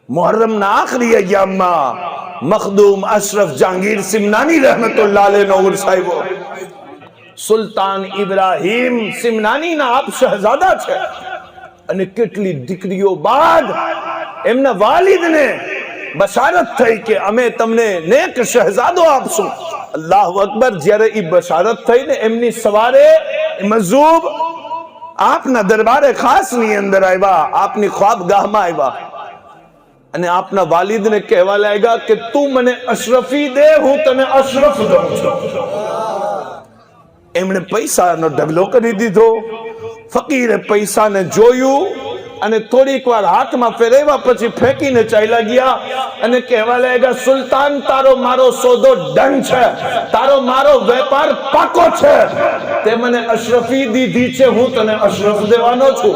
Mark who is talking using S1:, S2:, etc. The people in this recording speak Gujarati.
S1: मुहर्रम ना आखिरी अय्याम मखदूम अशरफ जहांगीर सिमनानी रहमतुल्लाह अलैह नो उर्स આવ્યો। સુલતાન ઇબ્રાહીમ સિમનાની ના આપ શહજાદા છે અને કેટલી દીકરીઓ બાદ એમના વાલિદને બશારત થઈ કે અમે તમને નેક શહજાદો આપશું। અલ્લાહુ અકબર। જ્યારે ઈ બશારત થઈ ને એમની સવારે મજૂબ આપના દરબારે ખાસ ની અંદર આવ્યા, આપની ખ્વાબગાહમાં આવ્યા અને આપના વાલિદને કહેવા લાગ્યા કે તું મને અશરફી દે, હું તને અશરફ દઉં છું। એમણે પૈસાનો ઢગલો કરી દીધો। ફકીરે પૈસાને જોયું અને થોડીક વાર હાથમાં ફેરવ્યા, પછી ફેંકીને ચાલ્યા ગયા અને કહેવા લાગ્યા સુલતાન તારો મારો સોદો ડન છે, તારો મારો વેપાર પાકો છે, તે મને અશરફી દીધી છે, હું તને અશરફ દેવાનો છું।